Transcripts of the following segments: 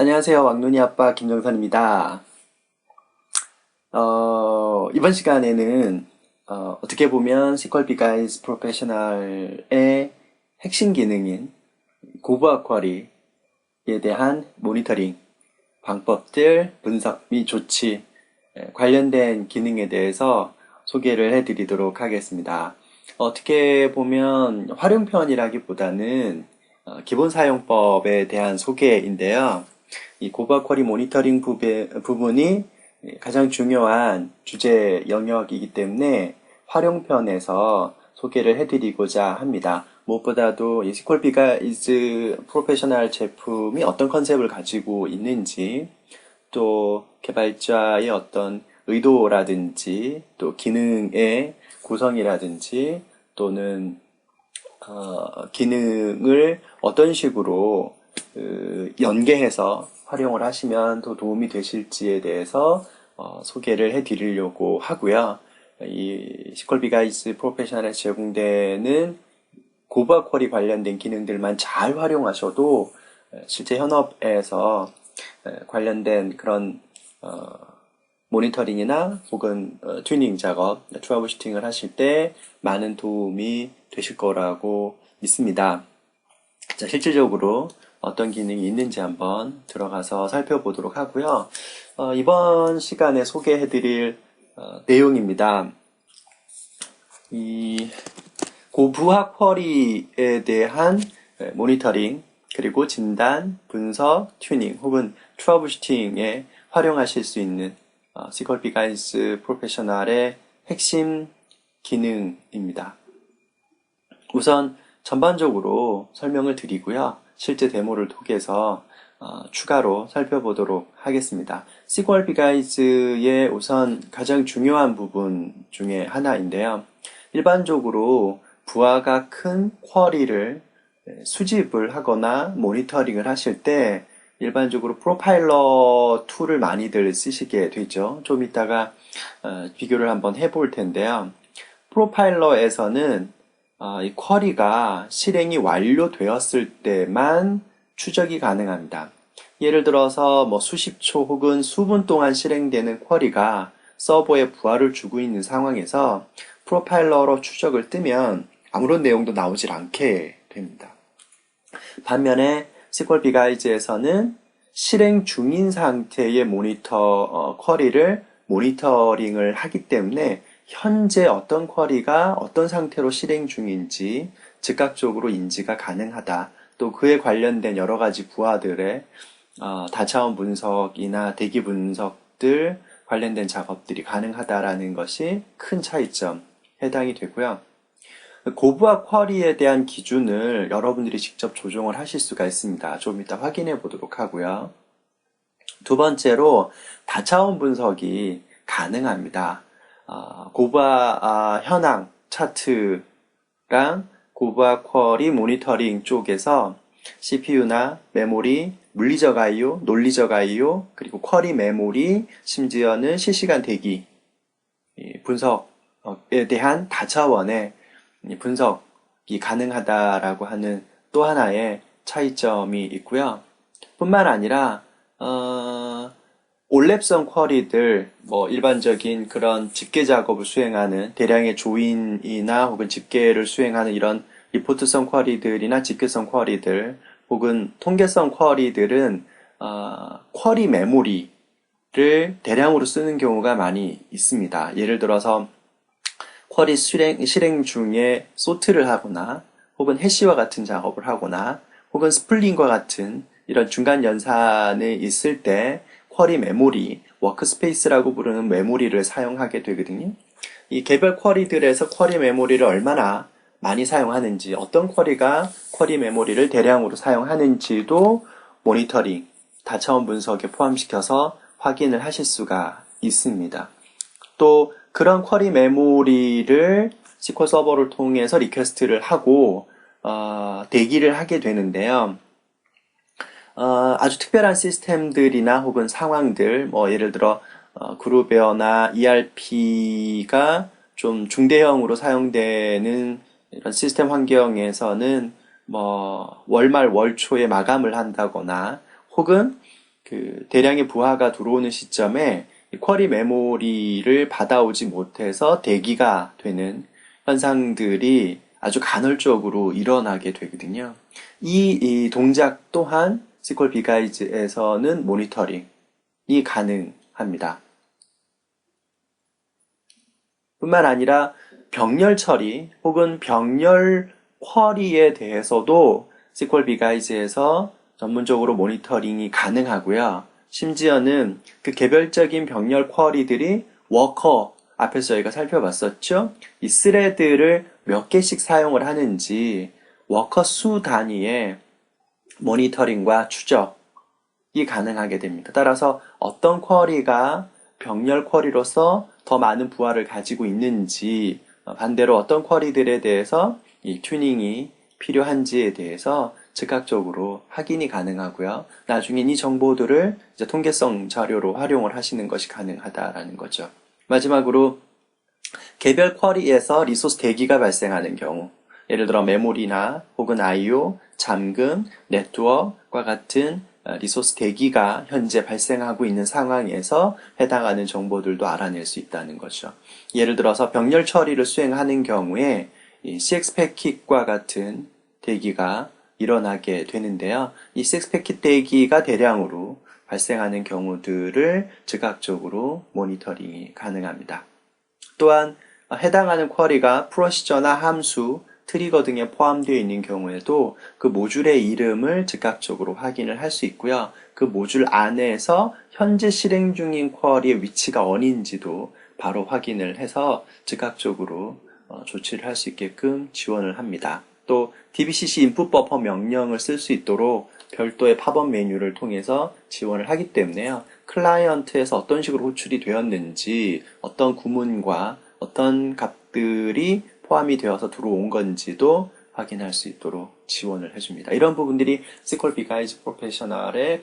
안녕하세요. 왕눈이 아빠 김정선입니다. 이번 시간에는 떻게 보면 SQL BGIS 프로페셔널의 핵심 기능인 고부학 쿼리에 대한 모니터링, 방법들, 분석 및 조치 관련된 기능에 대해서 소개를 해드리도록 하겠습니다. 어떻게 보면 활용편이라기보다는 기본 사용법에 대한 소개인데요. 이 고박 쿼리 모니터링 부분이 가장 중요한 주제 영역이기 때문에 활용편에서 소개를 해드리고자 합니다. 무엇보다도 이 SQL BGIS 프로페셔널 제품이 어떤 컨셉을 가지고 있는지, 또 개발자의 어떤 의도라든지, 또 기능의 구성이라든지, 또는 기능을 어떤 식으로 연계해서 활용을 하시면 더 도움이 되실지에 대해서 소개를 해드리려고 하고요. 이 SQL BGIS 프로페셔널에 제공되는 고부학 쿼리 관련된 기능들만 잘 활용하셔도 실제 현업에서 관련된 그런 모니터링이나 혹은 튜닝 작업, 트러블 슈팅을 하실 때 많은 도움이 되실 거라고 믿습니다. 자, 실질적으로 어떤 기능이 있는지 한번 들어가서 살펴보도록 하고요. 이번 시간에 소개해드릴 내용입니다. 이 고부학 쿼리에 대한 모니터링, 그리고 진단, 분석, 튜닝 혹은 트러블 슈팅에 활용하실 수 있는 SQL BGIS 프로페셔널의 핵심 기능입니다. 우선 전반적으로 설명을 드리고요. 실제 데모를 통해서 추가로 살펴보도록 하겠습니다. SQL BGIS의 우선 가장 중요한 부분 중에 하나인데요. 일반적으로 부하가 큰 쿼리를 수집을 하거나 모니터링을 하실 때 일반적으로 프로파일러 툴을 많이들 쓰시게 되죠. 좀 이따가 비교를 한번 해볼 텐데요. 프로파일러에서는 이 쿼리가 실행이 완료되었을 때만 추적이 가능합니다. 예를 들어서 뭐 수십 초 혹은 수분 동안 실행되는 쿼리가 서버에 부하를 주고 있는 상황에서 프로파일러로 추적을 뜨면 아무런 내용도 나오질 않게 됩니다. 반면에 SQL BGIS에서는 실행 중인 상태의 쿼리를 모니터링을 하기 때문에 현재 어떤 쿼리가 어떤 상태로 실행 중인지 즉각적으로 인지가 가능하다. 또 그에 관련된 여러 가지 부하들의 다차원 분석이나 대기 분석들 관련된 작업들이 가능하다라는 것이 큰 차이점 해당이 되고요. 고부학 쿼리에 대한 기준을 여러분들이 직접 조정을 하실 수가 있습니다. 좀 이따 확인해 보도록 하고요. 두 번째로 다차원 분석이 가능합니다. 고부학 현황 차트랑 고부학 쿼리 모니터링 쪽에서 CPU나 메모리, 물리적 I/O, 논리적 I/O, 그리고 쿼리 메모리, 심지어는 실시간 대기 분석에 대한 다차원의 분석이 가능하다라고 하는 또 하나의 차이점이 있고요. 뿐만 아니라 올랩성 쿼리들, 뭐 일반적인 그런 집계 작업을 수행하는 대량의 조인이나 혹은 집계를 수행하는 이런 리포트성 쿼리들이나 집계성 쿼리들 혹은 통계성 쿼리들은 쿼리 메모리를 대량으로 쓰는 경우가 많이 있습니다. 예를 들어서 쿼리 실행 중에 소트를 하거나 혹은 해시와 같은 작업을 하거나 혹은 스플링과 같은 이런 중간 연산에 있을 때 쿼리 메모리, 워크스페이스라고 부르는 메모리를 사용하게 되거든요. 이 개별 쿼리들에서 쿼리 메모리를 얼마나 많이 사용하는지, 어떤 쿼리가 쿼리 메모리를 대량으로 사용하는지도 모니터링, 다차원 분석에 포함시켜서 확인을 하실 수가 있습니다. 또 그런 쿼리 메모리를 SQL 서버를 통해서 리퀘스트를 하고 대기를 하게 되는데요. 아주 특별한 시스템들이나 혹은 상황들, 뭐 예를 들어 그룹웨어나 ERP가 좀 중대형으로 사용되는 이런 시스템 환경에서는 뭐 월말 월초에 마감을 한다거나 혹은 그 대량의 부하가 들어오는 시점에 이 쿼리 메모리를 받아오지 못해서 대기가 되는 현상들이 아주 간헐적으로 일어나게 되거든요. 이 동작 또한 SQL BGU이즈에서는 모니터링이 가능합니다. 뿐만 아니라 병렬 처리 혹은 병렬 쿼리에 대해서도 SQL BGU이즈에서 전문적으로 모니터링이 가능하고요. 심지어는 그 개별적인 병렬 쿼리들이 워커, 앞에서 저희가 살펴봤었죠. 이 스레드를 몇 개씩 사용을 하는지 워커 수 단위의 모니터링과 추적이 가능하게 됩니다. 따라서 어떤 쿼리가 병렬 쿼리로서 더 많은 부하를 가지고 있는지, 반대로 어떤 쿼리들에 대해서 이 튜닝이 필요한지에 대해서 즉각적으로 확인이 가능하고요. 나중엔 이 정보들을 이제 통계성 자료로 활용을 하시는 것이 가능하다라는 거죠. 마지막으로 개별 쿼리에서 리소스 대기가 발생하는 경우, 예를 들어 메모리나 혹은 I/O, 잠금, 네트워크와 같은 리소스 대기가 현재 발생하고 있는 상황에서 해당하는 정보들도 알아낼 수 있다는 거죠. 예를 들어서 병렬 처리를 수행하는 경우에 이 CX 패킷과 같은 대기가 일어나게 되는데요. 이 CX 패킷 대기가 대량으로 발생하는 경우들을 즉각적으로 모니터링이 가능합니다. 또한 해당하는 쿼리가 프로시저나 함수, 트리거 등에 포함되어 있는 경우에도 그 모듈의 이름을 즉각적으로 확인을 할 수 있고요. 그 모듈 안에서 현재 실행 중인 쿼리의 위치가 어딘지도 바로 확인을 해서 즉각적으로 조치를 할 수 있게끔 지원을 합니다. 또 DBCC 인풋 버퍼 명령을 쓸 수 있도록 별도의 팝업 메뉴를 통해서 지원을 하기 때문에요. 클라이언트에서 어떤 식으로 호출이 되었는지, 어떤 구문과 어떤 값들이 포함이 되어서 들어온 건지도 확인할 수 있도록 지원을 해줍니다. 이런 부분들이 SQL BGU이즈 프로페셔널의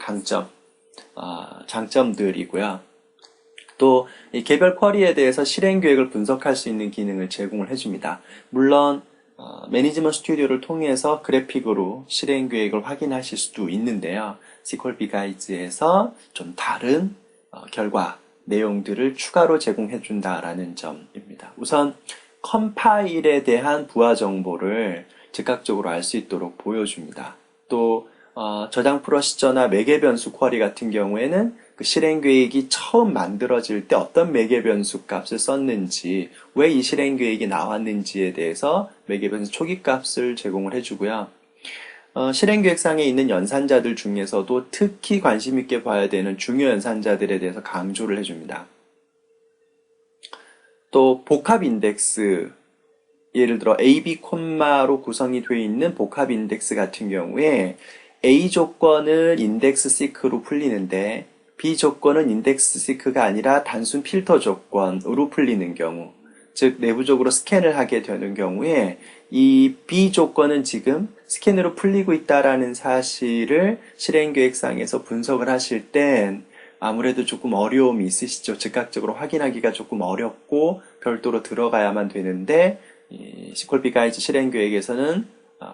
장점들이고요. 또 이 개별 쿼리에 대해서 실행 계획을 분석할 수 있는 기능을 제공을 해줍니다. 물론 매니지먼트 스튜디오를 통해서 그래픽으로 실행 계획을 확인하실 수도 있는데요. SQL BGU이즈에서 좀 다른 결과 내용들을 추가로 제공해 준다라는 점입니다. 우선 컴파일에 대한 부하 정보를 즉각적으로 알 수 있도록 보여줍니다. 또 저장 프로시저나 매개 변수 쿼리 같은 경우에는 그 실행 계획이 처음 만들어질 때 어떤 매개 변수 값을 썼는지, 왜 이 실행 계획이 나왔는지에 대해서 매개 변수 초기 값을 제공을 해주고요. 실행 계획상에 있는 연산자들 중에서도 특히 관심 있게 봐야 되는 중요 연산자들에 대해서 강조를 해줍니다. 또 복합 인덱스, 예를 들어 AB 콤마로 구성이 되어 있는 복합 인덱스 같은 경우에 A 조건은 인덱스 시크로 풀리는데 B 조건은 인덱스 시크가 아니라 단순 필터 조건으로 풀리는 경우, 즉 내부적으로 스캔을 하게 되는 경우에 이 B 조건은 지금 스캔으로 풀리고 있다라는 사실을 실행계획상에서 분석을 하실 땐 아무래도 조금 어려움이 있으시죠. 즉각적으로 확인하기가 조금 어렵고 별도로 들어가야만 되는데 SQL BGU이즈 실행계획에서는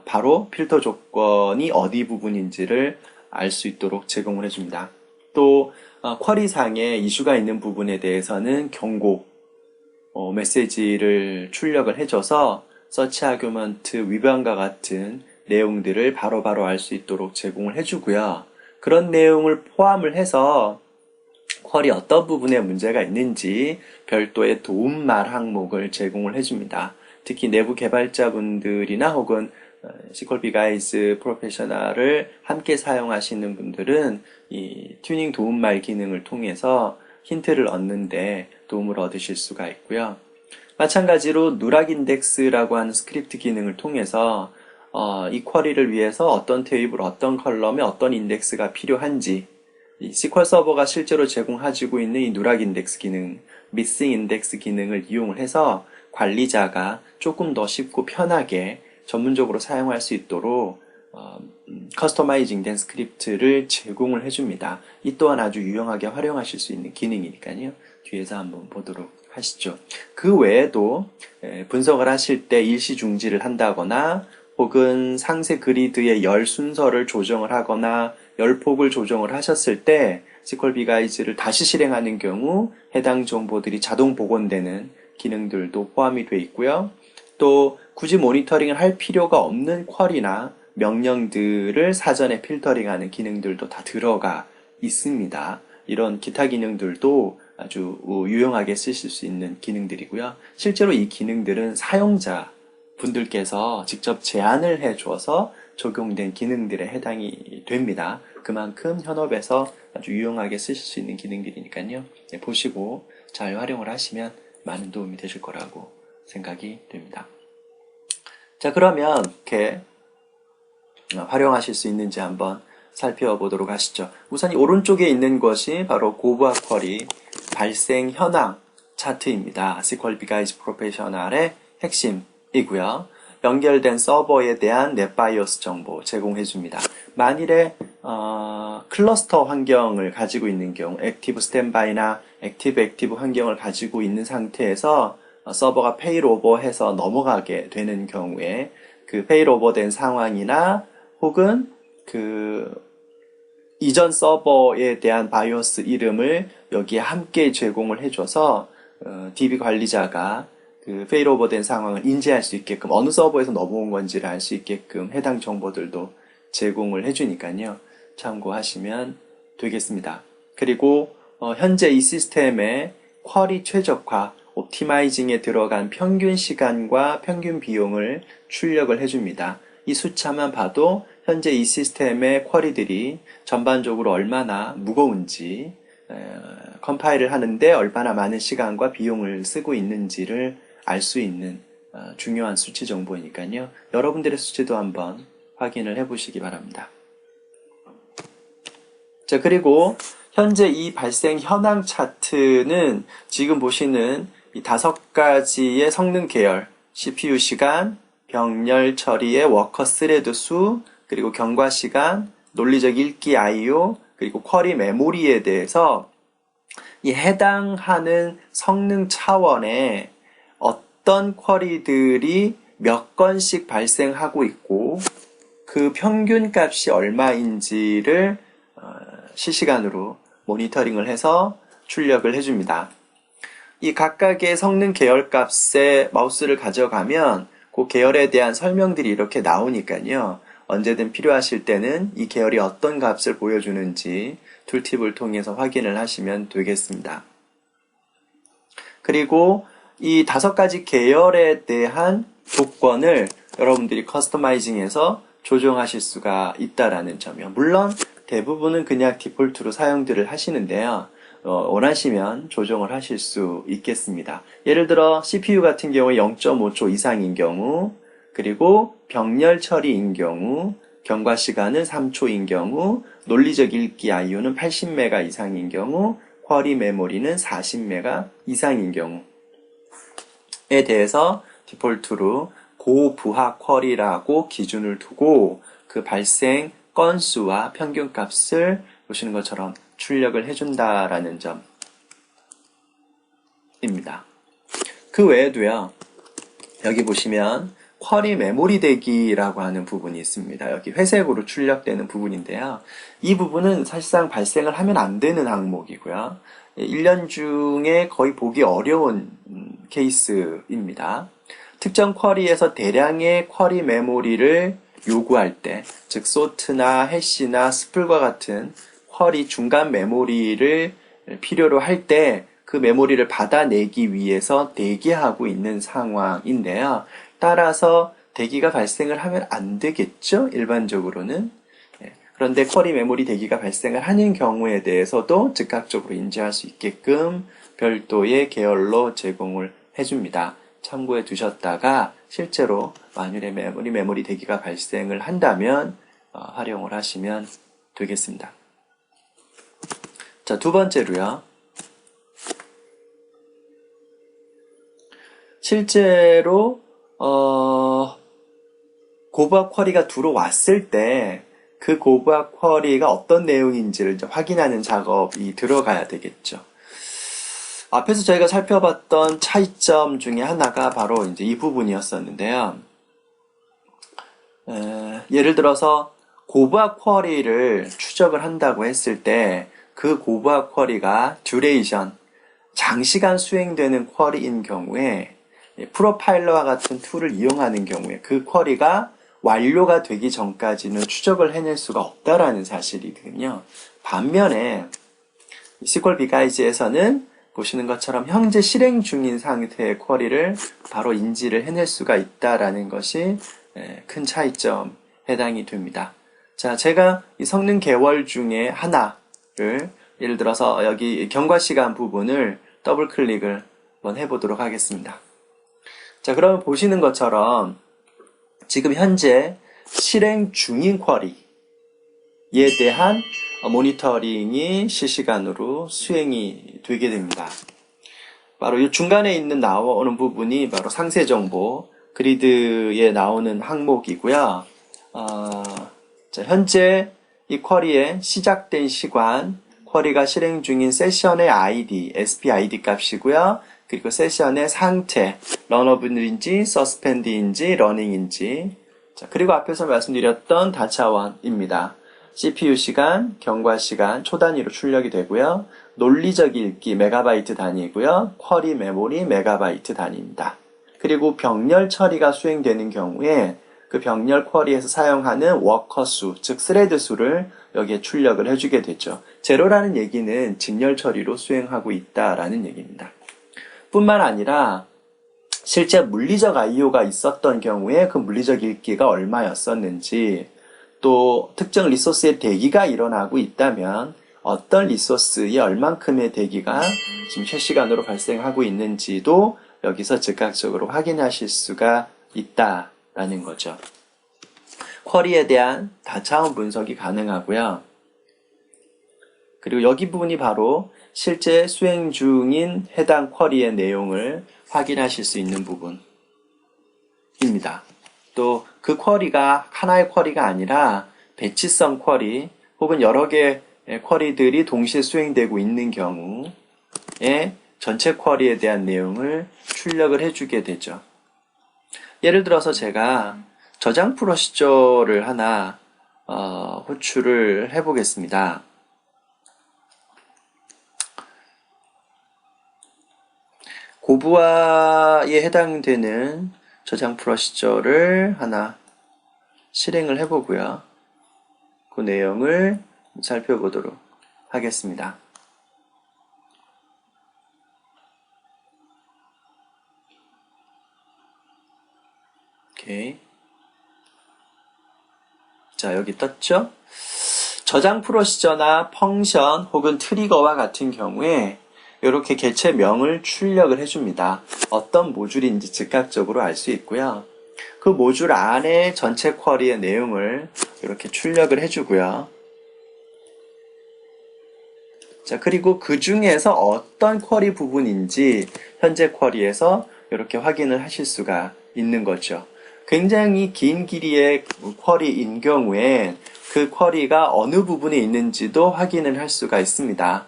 바로 필터 조건이 어디 부분인지를 알 수 있도록 제공을 해줍니다. 또 쿼리상에 이슈가 있는 부분에 대해서는 경고 메시지를 출력을 해줘서 서치 아규먼트 위반과 같은 내용들을 바로바로 알 수 있도록 제공을 해주고요. 그런 내용을 포함을 해서 쿼리 어떤 부분에 문제가 있는지 별도의 도움말 항목을 제공을 해줍니다. 특히 내부 개발자분들이나 혹은 SQL BGU이즈 프로페셔널을 함께 사용하시는 분들은 이 튜닝 도움말 기능을 통해서 힌트를 얻는데 도움을 얻으실 수가 있고요. 마찬가지로 누락 인덱스라고 하는 스크립트 기능을 통해서 이 쿼리를 위해서 어떤 테이블, 어떤 컬럼에 어떤 인덱스가 필요한지, 이 SQL 서버가 실제로 제공해주고 있는 이 누락 인덱스 기능, 미싱 인덱스 기능을 이용을 해서 관리자가 조금 더 쉽고 편하게 전문적으로 사용할 수 있도록 커스터마이징 된 스크립트를 제공을 해줍니다. 이 또한 아주 유용하게 활용하실 수 있는 기능이니까요. 뒤에서 한번 보도록 하시죠. 그 외에도 분석을 하실 때 일시 중지를 한다거나 혹은 상세 그리드의 열 순서를 조정을 하거나 열폭을 조정을 하셨을 때 SQL BGUIDE를 다시 실행하는 경우 해당 정보들이 자동 복원되는 기능들도 포함이 되어 있고요. 또 굳이 모니터링을 할 필요가 없는 쿼리나 명령들을 사전에 필터링하는 기능들도 다 들어가 있습니다. 이런 기타 기능들도 아주 유용하게 쓰실 수 있는 기능들이고요. 실제로 이 기능들은 사용자 분들께서 직접 제안을 해 주어서 적용된 기능들에 해당이 됩니다. 그만큼 현업에서 아주 유용하게 쓰실 수 있는 기능들이니까요. 네, 보시고 잘 활용을 하시면 많은 도움이 되실 거라고 생각이 됩니다. 자, 그러면 이렇게 활용하실 수 있는지 한번 살펴보도록 하시죠. 우선 이 오른쪽에 있는 것이 바로 고부학 쿼리 발생 현황 차트입니다. SQL BGUIDE 프로페셔널의 핵심이고요. 연결된 서버에 대한 넷바이오스 정보 제공해줍니다. 만일에 클러스터 환경을 가지고 있는 경우 액티브 스탠바이나 액티브 환경을 가지고 있는 상태에서 서버가 페일오버해서 넘어가게 되는 경우에 그 페일오버된 상황이나 혹은 그 이전 서버에 대한 바이오스 이름을 여기에 함께 제공을 해줘서 DB 관리자가 그 페일오버된 상황을 인지할 수 있게끔 어느 서버에서 넘어온 건지를 알 수 있게끔 해당 정보들도 제공을 해주니까요. 참고하시면 되겠습니다. 그리고 현재 이 시스템의 쿼리 최적화, 옵티마이징에 들어간 평균 시간과 평균 비용을 출력을 해줍니다. 이 숫자만 봐도 현재 이 시스템의 쿼리들이 전반적으로 얼마나 무거운지, 컴파일을 하는데 얼마나 많은 시간과 비용을 쓰고 있는지를 알 수 있는 중요한 수치 정보이니까요. 여러분들의 수치도 한번 확인을 해보시기 바랍니다. 자, 그리고 현재 이 발생 현황 차트는 지금 보시는 이 5가지의 성능 계열, CPU 시간, 병렬 처리의 워커 스레드 수, 그리고 경과 시간, 논리적 읽기 I/O, 그리고 쿼리 메모리에 대해서 이 해당하는 성능 차원의 어떤 쿼리들이 몇 건씩 발생하고 있고 그 평균 값이 얼마인지를 실시간으로 모니터링을 해서 출력을 해줍니다. 이 각각의 성능 계열 값에 마우스를 가져가면 그 계열에 대한 설명들이 이렇게 나오니까요. 언제든 필요하실 때는 이 계열이 어떤 값을 보여주는지 툴팁을 통해서 확인을 하시면 되겠습니다. 그리고 이 5가지 계열에 대한 조건을 여러분들이 커스터마이징해서 조정하실 수가 있다라는 점이요. 물론 대부분은 그냥 디폴트로 사용들을 하시는데요. 원하시면 조정을 하실 수 있겠습니다. 예를 들어 CPU 같은 경우에 0.5초 이상인 경우, 그리고 병렬 처리인 경우, 경과 시간은 3초인 경우, 논리적 읽기 I/O는 80메가 이상인 경우, 쿼리 메모리는 40메가 이상인 경우에 대해서 디폴트로 고부하 쿼리라고 기준을 두고 그 발생 건수와 평균 값을 보시는 것처럼 출력을 해준다라는 점입니다. 그 외에도요, 여기 보시면 쿼리 메모리 대기라고 하는 부분이 있습니다. 여기 회색으로 출력되는 부분인데요. 이 부분은 사실상 발생을 하면 안 되는 항목이고요. 1년 중에 거의 보기 어려운 케이스입니다. 특정 쿼리에서 대량의 쿼리 메모리를 요구할 때, 즉 소트나 해시나 스플과 같은 쿼리 중간 메모리를 필요로 할 때 그 메모리를 받아내기 위해서 대기하고 있는 상황인데요. 따라서 대기가 발생을 하면 안 되겠죠? 일반적으로는. 그런데 쿼리 메모리 대기가 발생을 하는 경우에 대해서도 즉각적으로 인지할 수 있게끔 별도의 계열로 제공을 해줍니다. 참고해 두셨다가 실제로 만일에 메모리 대기가 발생을 한다면 활용을 하시면 되겠습니다. 자, 두 번째로요. 실제로 고부하 쿼리가 들어왔을 때 그 고부하 쿼리가 어떤 내용인지를 이제 확인하는 작업이 들어가야 되겠죠. 앞에서 저희가 살펴봤던 차이점 중에 하나가 바로 이제 이 부분이었었는데요. 예를 들어서 고부하 쿼리를 추적을 한다고 했을 때 그 고부하 쿼리가 듀레이션, 장시간 수행되는 쿼리인 경우에 프로파일러와 같은 툴을 이용하는 경우에 그 쿼리가 완료가 되기 전까지는 추적을 해낼 수가 없다라는 사실이거든요. 반면에 SQL BGIS에서는 보시는 것처럼 현재 실행 중인 상태의 쿼리를 바로 인지를 해낼 수가 있다라는 것이 큰 차이점 해당이 됩니다. 자, 제가 이 성능 개월 중에 하나를 예를 들어서 여기 경과 시간 부분을 더블 클릭을 한번 해보도록 하겠습니다. 자, 그러면 보시는 것처럼 지금 현재 실행 중인 쿼리에 대한 모니터링이 실시간으로 수행이 되게 됩니다. 바로 이 중간에 있는 나오는 부분이 바로 상세 정보 그리드에 나오는 항목이고요. 자, 현재 이 쿼리의 시작된 시간, 쿼리가 실행 중인 세션의 ID, SPID 값이고요. 그리고 세션의 상태, 런어블인지, 서스펜드인지, 러닝인지. 자, 그리고 앞에서 말씀드렸던 다차원입니다. CPU 시간, 경과 시간, 초 단위로 출력이 되고요. 논리적 읽기 메가바이트 단위이고요. 쿼리 메모리 메가바이트 단위입니다. 그리고 병렬 처리가 수행되는 경우에 그 병렬 쿼리에서 사용하는 워커 수, 즉 스레드 수를 여기에 출력을 해주게 되죠. 제로라는 얘기는 직렬 처리로 수행하고 있다라는 얘기입니다. 뿐만 아니라 실제 물리적 IO가 있었던 경우에 그 물리적 읽기가 얼마였었는지, 또 특정 리소스의 대기가 일어나고 있다면 어떤 리소스에 얼만큼의 대기가 지금 실시간으로 발생하고 있는지도 여기서 즉각적으로 확인하실 수가 있다라는 거죠. 쿼리에 대한 다차원 분석이 가능하고요. 그리고 여기 부분이 바로 실제 수행 중인 해당 쿼리의 내용을 확인하실 수 있는 부분입니다. 또 그 쿼리가 하나의 쿼리가 아니라 배치성 쿼리 혹은 여러 개의 쿼리들이 동시에 수행되고 있는 경우에 전체 쿼리에 대한 내용을 출력을 해주게 되죠. 예를 들어서 제가 저장 프로시저를 하나 호출을 해보겠습니다. 고부하에 해당되는 저장 프로시저를 하나 실행을 해보고요. 그 내용을 살펴보도록 하겠습니다. 오케이. 자, 여기 떴죠? 저장 프로시저나 펑션 혹은 트리거와 같은 경우에 이렇게 개체명을 출력을 해줍니다. 어떤 모듈인지 즉각적으로 알 수 있고요. 그 모듈 안에 전체 쿼리의 내용을 이렇게 출력을 해주고요. 자, 그리고 그 중에서 어떤 쿼리 부분인지 현재 쿼리에서 이렇게 확인을 하실 수가 있는 거죠. 굉장히 긴 길이의 쿼리인 경우에 그 쿼리가 어느 부분에 있는지도 확인을 할 수가 있습니다.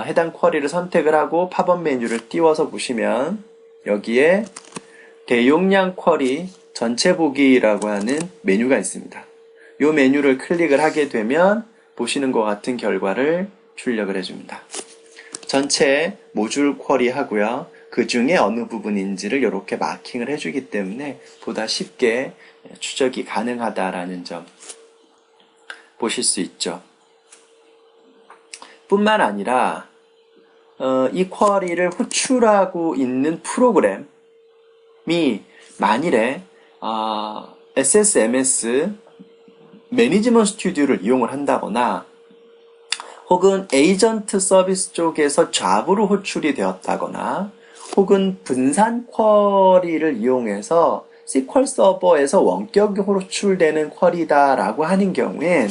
해당 쿼리를 선택을 하고 팝업 메뉴를 띄워서 보시면 여기에 대용량 쿼리 전체 보기라고 하는 메뉴가 있습니다. 이 메뉴를 클릭을 하게 되면 보시는 것 같은 결과를 출력을 해줍니다. 전체 모듈 쿼리 하고요. 그 중에 어느 부분인지를 이렇게 마킹을 해주기 때문에 보다 쉽게 추적이 가능하다라는 점 보실 수 있죠. 뿐만 아니라 이 쿼리를 호출하고 있는 프로그램이 만일에 SSMS 매니지먼트 스튜디오를 이용을 한다거나 혹은 에이전트 서비스 쪽에서 잡으로 호출이 되었다거나 혹은 분산 쿼리를 이용해서 SQL 서버에서 원격으로 호출되는 쿼리다라고 하는 경우엔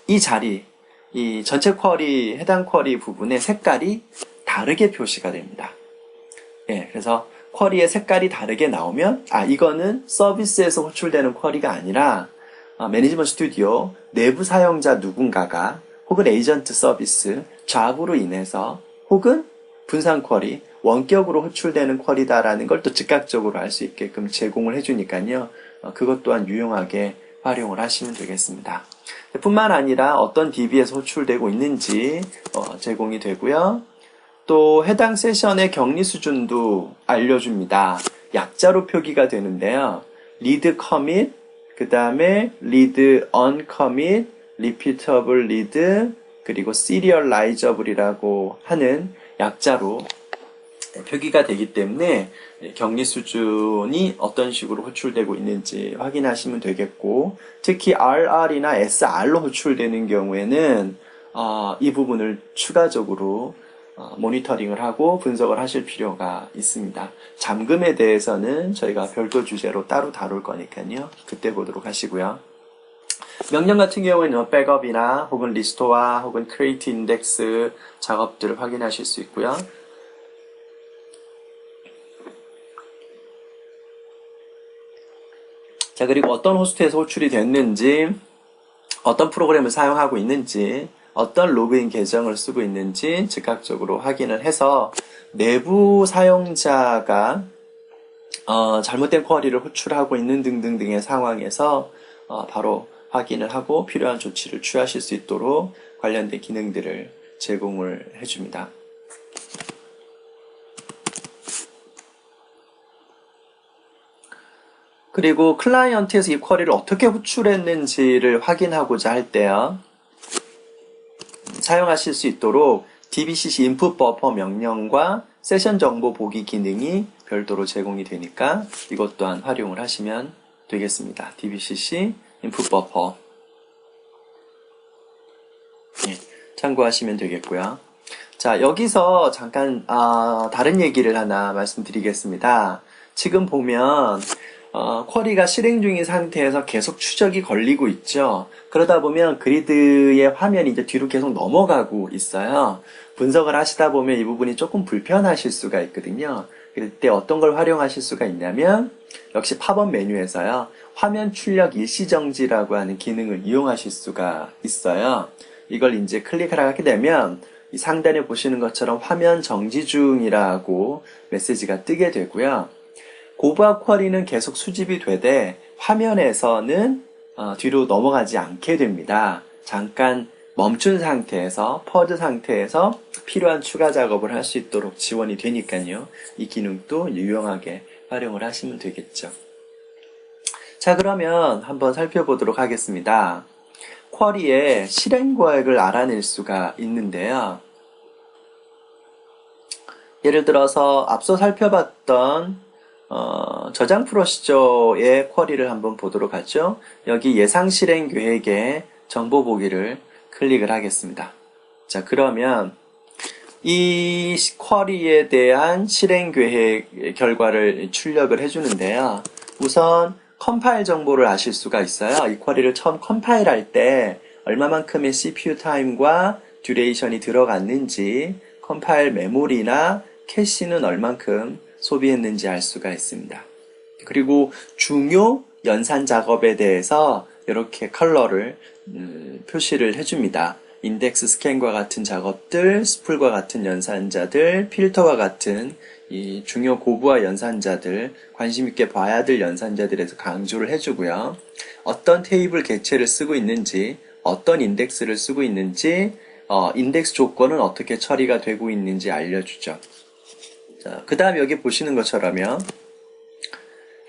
이 자리, 이 전체 쿼리, 해당 쿼리 부분의 색깔이 다르게 표시가 됩니다. 예, 그래서 쿼리의 색깔이 다르게 나오면 이거는 서비스에서 호출되는 쿼리가 아니라 매니지먼트 스튜디오 내부 사용자 누군가가 혹은 에이전트 서비스 잡으로 인해서 혹은 분산 쿼리, 원격으로 호출되는 쿼리다라는 걸 또 즉각적으로 알 수 있게끔 제공을 해주니까요. 그것 또한 유용하게 활용을 하시면 되겠습니다. 뿐만 아니라 어떤 DB에서 호출되고 있는지 제공이 되고요. 또 해당 세션의 격리 수준도 알려줍니다. 약자로 표기가 되는데요. read commit, 그 다음에 read uncommit, repeatable read, 그리고 serializable이라고 하는 약자로 표기가 되기 때문에 격리 수준이 어떤 식으로 호출되고 있는지 확인하시면 되겠고, 특히 RR이나 SR로 호출되는 경우에는 이 부분을 추가적으로 모니터링을 하고 분석을 하실 필요가 있습니다. 잠금에 대해서는 저희가 별도 주제로 따로 다룰 거니까요. 그때 보도록 하시고요. 명령 같은 경우에는 백업이나 혹은 리스토어 혹은 크리에이트 인덱스 작업들을 확인하실 수 있고요. 자, 그리고 어떤 호스트에서 호출이 됐는지, 어떤 프로그램을 사용하고 있는지, 어떤 로그인 계정을 쓰고 있는지 즉각적으로 확인을 해서 내부 사용자가 잘못된 쿼리를 호출하고 있는 등등등의 상황에서 바로 확인을 하고 필요한 조치를 취하실 수 있도록 관련된 기능들을 제공을 해줍니다. 그리고 클라이언트에서 이 쿼리를 어떻게 호출했는지를 확인하고자 할 때요, 사용하실 수 있도록 dbcc input buffer 명령과 세션 정보 보기 기능이 별도로 제공이 되니까 이것 또한 활용을 하시면 되겠습니다. dbcc input buffer 참고하시면 되겠고요. 자, 여기서 잠깐 다른 얘기를 하나 말씀드리겠습니다. 지금 보면 쿼리가 실행 중인 상태에서 계속 추적이 걸리고 있죠. 그러다 보면 그리드의 화면이 이제 뒤로 계속 넘어가고 있어요. 분석을 하시다 보면 이 부분이 조금 불편하실 수가 있거든요. 그때 어떤 걸 활용하실 수가 있냐면 역시 팝업 메뉴에서요, 화면 출력 일시정지라고 하는 기능을 이용하실 수가 있어요. 이걸 이제 클릭을 하게 되면 이 상단에 보시는 것처럼 화면 정지 중이라고 메시지가 뜨게 되고요. 고바 쿼리는 계속 수집이 되되 화면에서는 뒤로 넘어가지 않게 됩니다. 잠깐 멈춘 상태에서, 퍼즈 상태에서 필요한 추가 작업을 할 수 있도록 지원이 되니까요. 이 기능도 유용하게 활용을 하시면 되겠죠. 자, 그러면 한번 살펴보도록 하겠습니다. 쿼리의 실행 계획을 알아낼 수가 있는데요. 예를 들어서 앞서 살펴봤던 저장 프로시저의 쿼리를 한번 보도록 하죠. 여기 예상 실행 계획의 정보 보기를 클릭을 하겠습니다. 자, 그러면 이 쿼리에 대한 실행 계획 결과를 출력을 해주는데요. 우선 컴파일 정보를 아실 수가 있어요. 이 쿼리를 처음 컴파일할 때 얼마만큼의 CPU 타임과 듀레이션이 들어갔는지, 컴파일 메모리나 캐시는 얼만큼 소비했는지 알 수가 있습니다. 그리고 중요 연산 작업에 대해서 이렇게 컬러를 표시를 해줍니다. 인덱스 스캔과 같은 작업들, 스풀과 같은 연산자들, 필터와 같은 이 중요 고부하 연산자들, 관심 있게 봐야 될 연산자들에서 강조를 해주고요. 어떤 테이블 객체를 쓰고 있는지, 어떤 인덱스를 쓰고 있는지, 인덱스 조건은 어떻게 처리가 되고 있는지 알려주죠. 자, 그 다음 여기 보시는 것처럼요,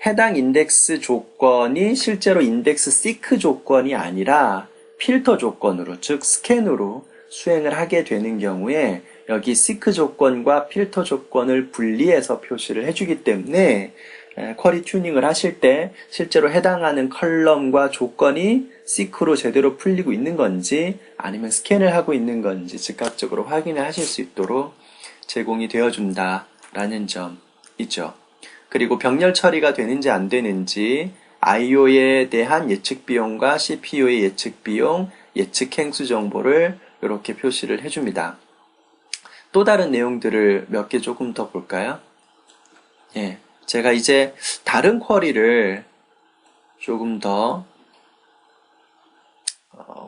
해당 인덱스 조건이 실제로 인덱스 시크 조건이 아니라 필터 조건으로, 즉 스캔으로 수행을 하게 되는 경우에 여기 시크 조건과 필터 조건을 분리해서 표시를 해주기 때문에 쿼리 튜닝을 하실 때 실제로 해당하는 컬럼과 조건이 시크로 제대로 풀리고 있는 건지 아니면 스캔을 하고 있는 건지 즉각적으로 확인을 하실 수 있도록 제공이 되어준다라는 점이죠. 그리고 병렬 처리가 되는지 안 되는지, IO에 대한 예측 비용과 CPU의 예측 비용, 예측 행수 정보를 이렇게 표시를 해줍니다. 또 다른 내용들을 몇 개 조금 더 볼까요? 예, 제가 이제 다른 쿼리를 조금 더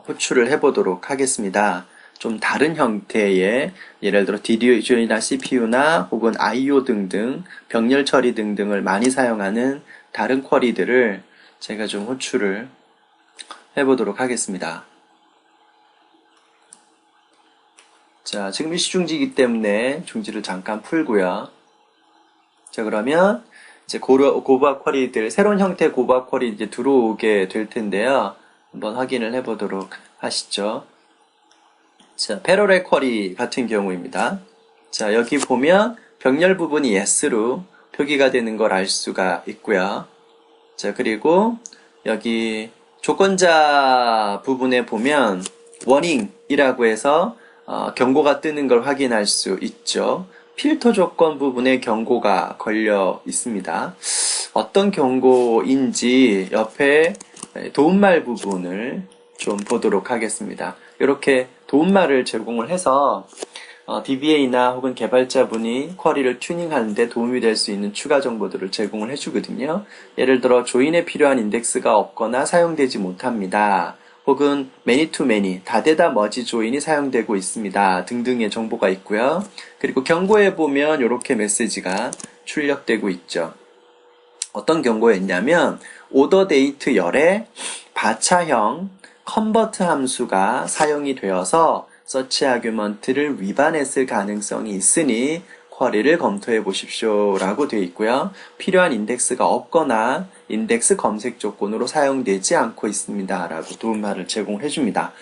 호출을 해보도록 하겠습니다. 좀 다른 형태의, 예를 들어 DDO나 CPU나 혹은 IO 등등 병렬 처리 등등을 많이 사용하는 다른 쿼리들을 제가 좀 호출을 해보도록 하겠습니다. 자, 지금 일시중지이기 때문에 중지를 잠깐 풀고요. 자, 그러면 이제 고박 쿼리들, 새로운 형태의 고박 쿼리 이제 들어오게 될 텐데요. 한번 확인을 해보도록 하시죠. 자, 패러렐 쿼리 같은 경우입니다. 자, 여기 보면 병렬 부분이 yes로 표기가 되는 걸 알 수가 있고요. 자, 그리고 여기 조건자 부분에 보면 워닝이라고 해서 경고가 뜨는 걸 확인할 수 있죠. 필터 조건 부분에 경고가 걸려 있습니다. 어떤 경고인지 옆에 도움말 부분을 좀 보도록 하겠습니다. 이렇게 도움말을 제공을 해서 DBA나 혹은 개발자분이 쿼리를 튜닝하는데 도움이 될 수 있는 추가 정보들을 제공을 해주거든요. 예를 들어 조인에 필요한 인덱스가 없거나 사용되지 못합니다. 혹은 many to many, 다대다 머지 조인이 사용되고 있습니다. 등등의 정보가 있고요. 그리고 경고에 보면 이렇게 메시지가 출력되고 있죠. 어떤 경고였냐면 order date 열에 바차형 convert 함수가 사용이 되어서 서치 아규먼트를 위반했을 가능성이 있으니 쿼리를 검토해 보십시오 라고 되어 있고요. 필요한 인덱스가 없거나 인덱스 검색 조건으로 사용되지 않고 있습니다 라고 도움말을 제공해 줍니다.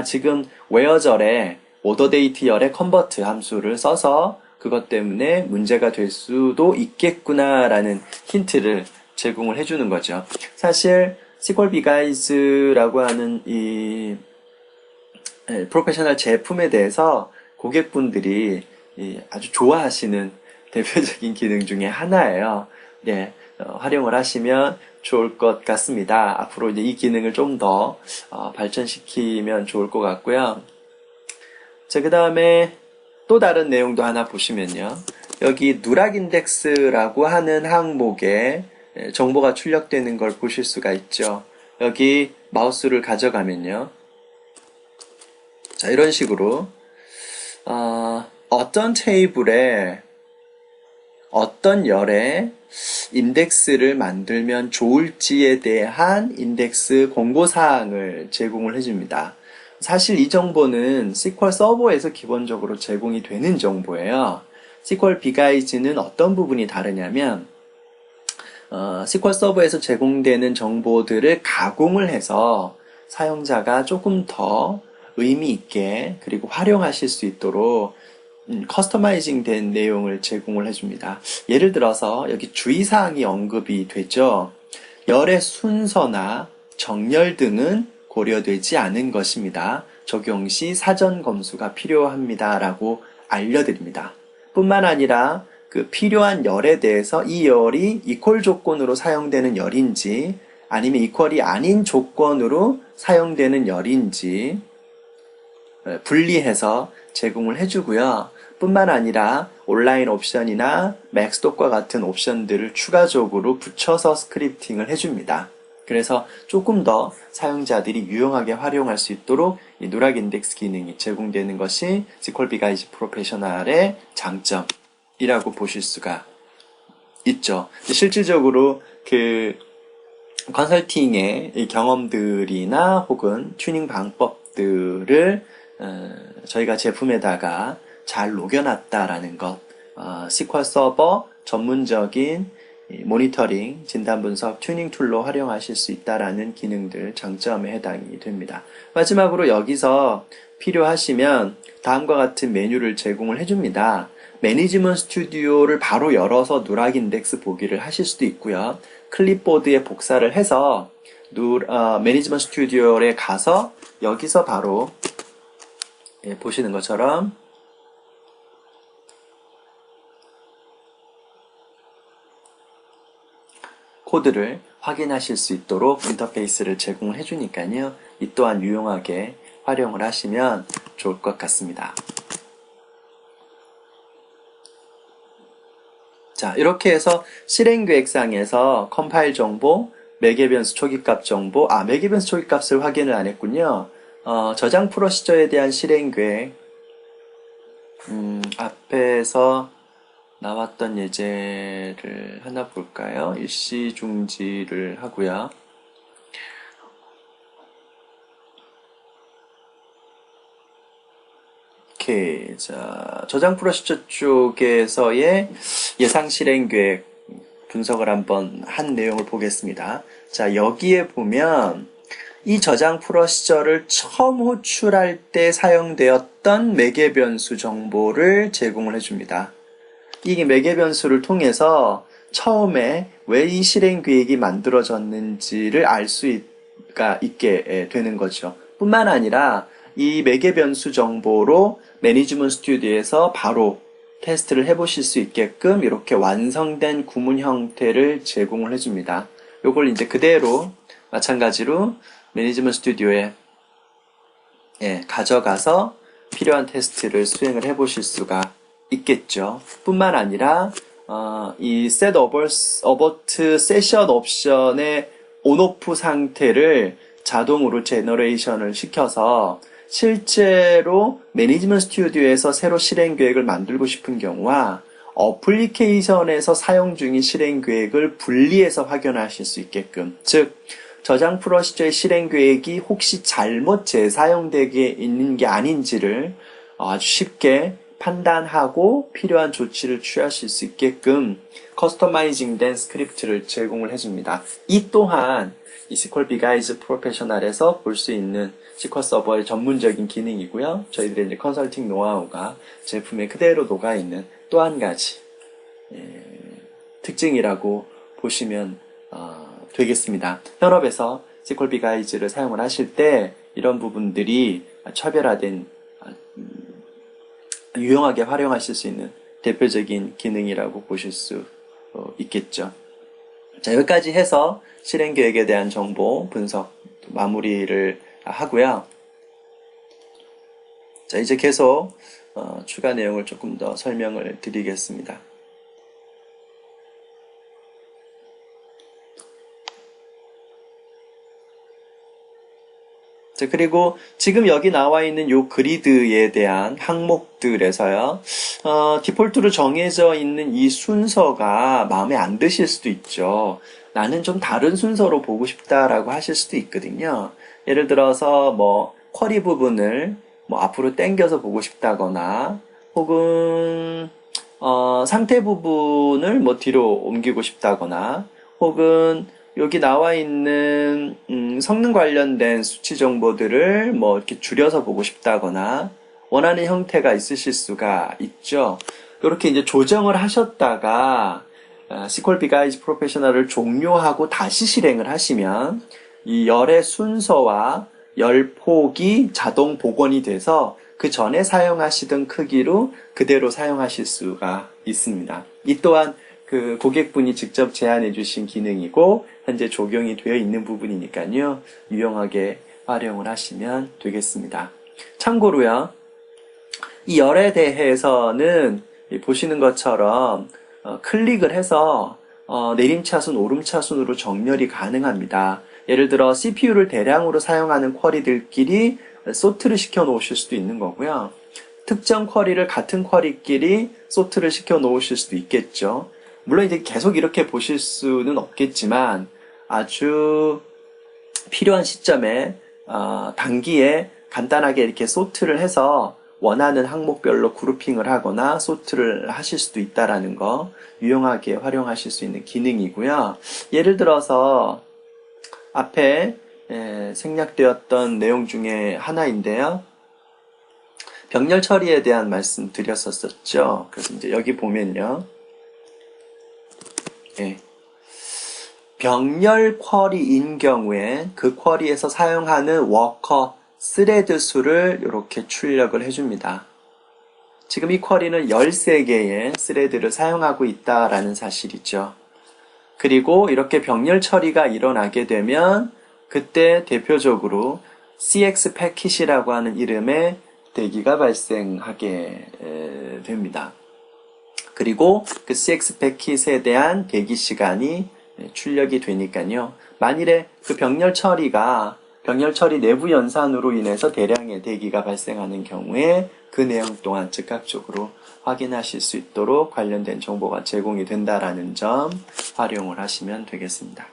지금 where절에 order date 열에 convert 함수를 써서 그것 때문에 문제가 될 수도 있겠구나 라는 힌트를 제공을 해주는 거죠. 사실 SQL BGuide라고 하는 이 프로페셔널 제품에 대해서 고객분들이 아주 좋아하시는 대표적인 기능 중에 하나예요. 네, 활용을 하시면 좋을 것 같습니다. 앞으로 이제 이 기능을 좀 더 발전시키면 좋을 것 같고요. 자, 그 다음에 또 다른 내용도 하나 보시면요. 여기 누락 인덱스라고 하는 항목에 정보가 출력되는 걸 보실 수가 있죠. 여기 마우스를 가져가면요. 자, 이런 식으로 어떤 테이블에 어떤 열에 인덱스를 만들면 좋을지에 대한 인덱스 공고사항을 제공을 해줍니다. 사실 이 정보는 SQL 서버에서 기본적으로 제공이 되는 정보예요. SQL BGuide는 어떤 부분이 다르냐면 SQL 서버에서 제공되는 정보들을 가공을 해서 사용자가 조금 더 의미 있게 그리고 활용하실 수 있도록 커스터마이징 된 내용을 제공을 해줍니다. 예를 들어서 여기 주의사항이 언급이 되죠. 열의 순서나 정렬 등은 고려되지 않은 것입니다. 적용 시 사전 검수가 필요합니다. 라고 알려드립니다. 뿐만 아니라 그 필요한 열에 대해서 이 열이 이퀄 조건으로 사용되는 열인지 아니면 이퀄이 아닌 조건으로 사용되는 열인지 분리해서 제공을 해주고요. 뿐만 아니라 온라인 옵션이나 맥스독과 같은 옵션들을 추가적으로 붙여서 스크립팅을 해줍니다. 그래서 조금 더 사용자들이 유용하게 활용할 수 있도록 이 누락 인덱스 기능이 제공되는 것이 SQL BGuides 프로페셔널의 장점이라고 보실 수가 있죠. 실질적으로 그 컨설팅의 이 경험들이나 혹은 튜닝 방법들을 저희가 제품에다가 잘 녹여놨다라는 것, SQL 서버 전문적인 모니터링, 진단 분석, 튜닝 툴로 활용하실 수 있다라는 기능들, 장점에 해당이 됩니다. 마지막으로 여기서 필요하시면 다음과 같은 메뉴를 제공을 해줍니다. 매니지먼트 스튜디오를 바로 열어서 누락 인덱스 보기를 하실 수도 있고요. 클립보드에 복사를 해서 매니지먼트 스튜디오에 가서 여기서 바로 보시는 것처럼 코드를 확인하실 수 있도록 인터페이스를 제공을 해주니까요. 이 또한 유용하게 활용을 하시면 좋을 것 같습니다. 자, 이렇게 해서 실행계획상에서 컴파일 정보, 매개변수 초기값 정보, 매개변수 초기값을 확인을 안 했군요. 저장 프로시저에 대한 실행계획, 앞에서 나왔던 예제를 하나 볼까요? 일시 중지를 하고요. 오케이. 자, 저장 프로시저 쪽에서의 예상 실행 계획 분석을 한번 한 내용을 보겠습니다. 자, 여기에 보면 이 저장 프로시저를 처음 호출할 때 사용되었던 매개 변수 정보를 제공을 해줍니다. 이 매개 변수를 통해서 처음에 왜 이 실행 계획이 만들어졌는지를 알 수가 있게 되는 거죠. 뿐만 아니라 이 매개 변수 정보로 매니지먼트 스튜디오에서 바로 테스트를 해보실 수 있게끔 이렇게 완성된 구문 형태를 제공을 해줍니다. 요걸 이제 그대로 마찬가지로 매니지먼트 스튜디오에 가져가서 필요한 테스트를 수행을 해보실 수가 있겠죠. 뿐만 아니라 이 set abort session 옵션의 온오프 상태를 자동으로 제너레이션을 시켜서 실제로 매니지먼트 스튜디오에서 새로 실행 계획을 만들고 싶은 경우와 어플리케이션에서 사용 중인 실행 계획을 분리해서 확인하실 수 있게끔, 즉 저장 프로시저의 실행 계획이 혹시 잘못 재사용되게 있는 게 아닌지를 아주 쉽게 판단하고 필요한 조치를 취하실 수 있게끔 커스터마이징 된 스크립트를 제공을 해줍니다. 이 또한 이 SQL BigEyes 프로페셔널에서 볼 수 있는 SQL 서버의 전문적인 기능이고요. 저희들의 이제 컨설팅 노하우가 제품에 그대로 녹아있는 또 한 가지 특징이라고 보시면 되겠습니다. 현업에서 SQL BigEyes를 사용을 하실 때 이런 부분들이 차별화된 유용하게 활용하실 수 있는 대표적인 기능이라고 보실 수 있겠죠. 자, 여기까지 해서 실행 계획에 대한 정보 분석 마무리를 하고요. 자, 이제 계속 추가 내용을 조금 더 설명을 드리겠습니다. 자, 그리고 지금 여기 나와 있는 요 그리드에 대한 항목들에서요, 디폴트로 정해져 있는 이 순서가 마음에 안 드실 수도 있죠. 나는 좀 다른 순서로 보고 싶다라고 하실 수도 있거든요. 예를 들어서 뭐 쿼리 부분을 뭐 앞으로 당겨서 보고 싶다거나, 혹은 상태 부분을 뭐 뒤로 옮기고 싶다거나, 혹은 여기 나와 있는 성능 관련된 수치 정보들을 뭐 이렇게 줄여서 보고 싶다거나 원하는 형태가 있으실 수가 있죠. 이렇게 이제 조정을 하셨다가 SQL BigEyes 프로페셔널을 종료하고 다시 실행을 하시면 이 열의 순서와 열 폭이 자동 복원이 돼서 그 전에 사용하시던 크기로 그대로 사용하실 수가 있습니다. 이 또한 그 고객분이 직접 제안해 주신 기능이고 현재 적용이 되어 있는 부분이니까요. 유용하게 활용을 하시면 되겠습니다. 참고로요. 이 열에 대해서는 보시는 것처럼 클릭을 해서 내림차순, 오름차순으로 정렬이 가능합니다. 예를 들어 CPU를 대량으로 사용하는 쿼리들끼리 소트를 시켜 놓으실 수도 있는 거고요. 특정 쿼리를 같은 쿼리끼리 소트를 시켜 놓으실 수도 있겠죠. 물론 이제 계속 이렇게 보실 수는 없겠지만 아주 필요한 시점에 단기에 간단하게 이렇게 소트를 해서 원하는 항목별로 그룹핑을 하거나 소트를 하실 수도 있다라는 거 유용하게 활용하실 수 있는 기능이고요. 예를 들어서 앞에 생략되었던 내용 중에 하나인데요. 병렬 처리에 대한 말씀 드렸었죠. 그래서 이제 여기 보면요. 병렬 쿼리인 경우에 그 쿼리에서 사용하는 워커 스레드 수를 이렇게 출력을 해줍니다. 지금 이 쿼리는 13개의 스레드를 사용하고 있다라는 사실이죠. 그리고 이렇게 병렬 처리가 일어나게 되면 그때 대표적으로 CX 패킷이라고 하는 이름의 대기가 발생하게 됩니다. 그리고 그 CX 패킷에 대한 대기 시간이 출력이 되니까요. 만일에 그 병렬 처리 내부 연산으로 인해서 대량의 대기가 발생하는 경우에 그 내용 또한 즉각적으로 확인하실 수 있도록 관련된 정보가 제공이 된다라는 점 활용을 하시면 되겠습니다.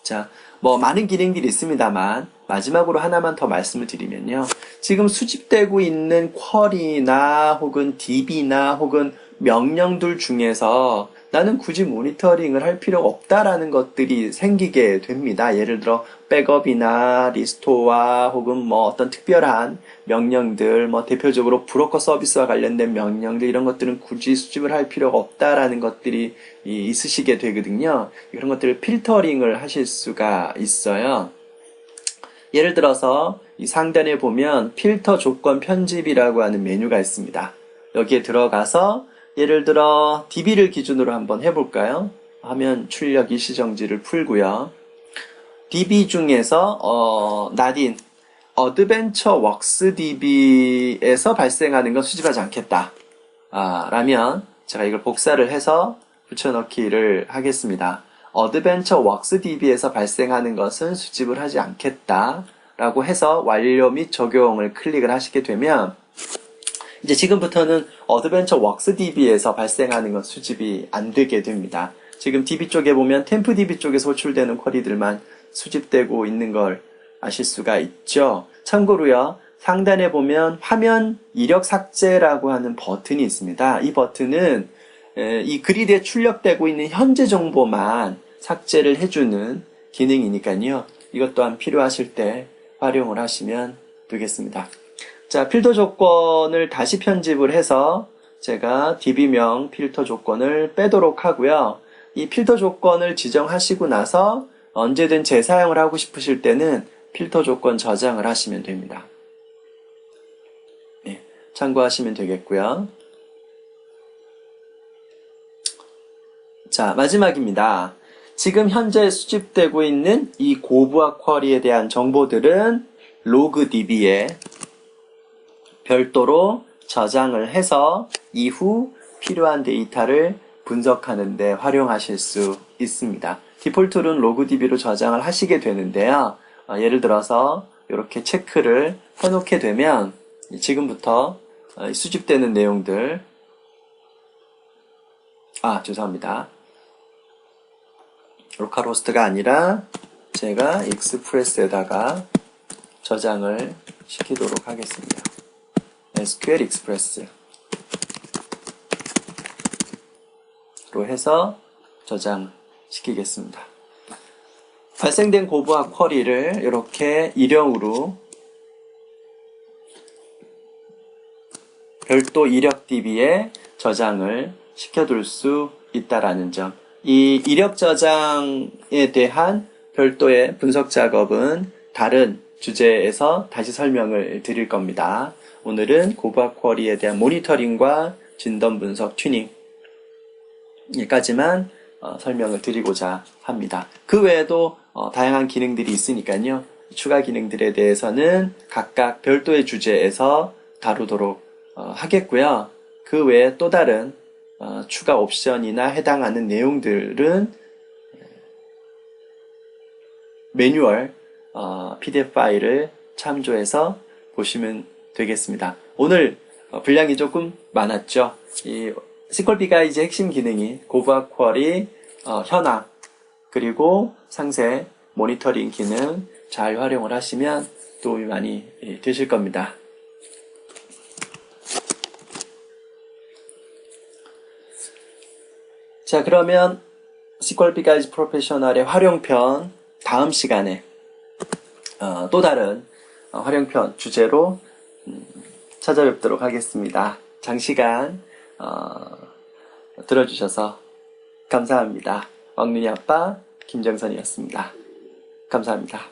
자, 뭐 많은 기능들이 있습니다만 마지막으로 하나만 더 말씀을 드리면요. 지금 수집되고 있는 쿼리나 혹은 DB나 혹은 명령들 중에서 나는 굳이 모니터링을 할 필요가 없다라는 것들이 생기게 됩니다. 예를 들어 백업이나 리스토어 혹은 뭐 어떤 특별한 명령들, 뭐 대표적으로 브로커 서비스와 관련된 명령들 이런 것들은 굳이 수집을 할 필요가 없다라는 것들이 있으시게 되거든요. 이런 것들을 필터링을 하실 수가 있어요. 예를 들어서 이 상단에 보면 필터 조건 편집이라고 하는 메뉴가 있습니다. 여기에 들어가서 예를 들어 DB를 기준으로 한번 해볼까요? 화면 출력 일시정지를 풀고요. DB 중에서 나딘 어드벤처 웍스 DB에서 발생하는 건 수집하지 않겠다. 라면 제가 이걸 복사를 해서 붙여넣기를 하겠습니다. 어드벤처 웍스 DB에서 발생하는 것은 수집을 하지 않겠다 라고 해서 완료 및 적용을 클릭을 하시게 되면 이제 지금부터는 어드벤처 웍스 DB에서 발생하는 건 수집이 안 되게 됩니다. 지금 DB 쪽에 보면 템프 DB 쪽에서 호출되는 쿼리들만 수집되고 있는 걸 아실 수가 있죠. 참고로요, 상단에 보면 화면 이력 삭제라고 하는 버튼이 있습니다. 이 버튼은 이 그리드에 출력되고 있는 현재 정보만 삭제를 해주는 기능이니까요. 이것 또한 필요하실 때 활용을 하시면 되겠습니다. 자, 필터 조건을 다시 편집을 해서 제가 DB명 필터 조건을 빼도록 하고요. 이 필터 조건을 지정하시고 나서 언제든 재사용을 하고 싶으실 때는 필터 조건 저장을 하시면 됩니다. 네, 참고하시면 되겠고요. 자, 마지막입니다. 지금 현재 수집되고 있는 이 고부하 쿼리에 대한 정보들은 로그DB에 별도로 저장을 해서 이후 필요한 데이터를 분석하는 데 활용하실 수 있습니다. 디폴트로는 로그DB로 저장을 하시게 되는데요. 예를 들어서 이렇게 체크를 해놓게 되면 지금부터 수집되는 내용들 죄송합니다. 로컬호스트가 아니라 제가 익스프레스에다가 저장을 시키도록 하겠습니다. SQL 익스프레스로 해서 저장시키겠습니다. 발생된 고부하 쿼리를 이렇게 일형으로 별도 이력 DB에 저장을 시켜둘 수 있다라는 점. 이 이력 저장에 대한 별도의 분석 작업은 다른 주제에서 다시 설명을 드릴 겁니다. 오늘은 고부하 쿼리에 대한 모니터링과 진단 분석 튜닝 여기까지만 설명을 드리고자 합니다. 그 외에도 다양한 기능들이 있으니까요. 추가 기능들에 대해서는 각각 별도의 주제에서 다루도록 하겠고요. 그 외에 또 다른 추가 옵션이나 해당하는 내용들은 매뉴얼 PDF 파일을 참조해서 보시면 되겠습니다. 오늘 분량이 조금 많았죠. 이 SQL BigEye의 핵심 기능이 고부하 쿼리, 현황, 그리고 상세, 모니터링 기능 잘 활용을 하시면 도움이 많이 되실 겁니다. 자, 그러면 SQL BigEye 프로페셔널의 활용편 다음 시간에 또 다른 활용편 주제로 찾아뵙도록 하겠습니다. 장시간 들어주셔서 감사합니다. 왕눈이 아빠 김정선이었습니다. 감사합니다.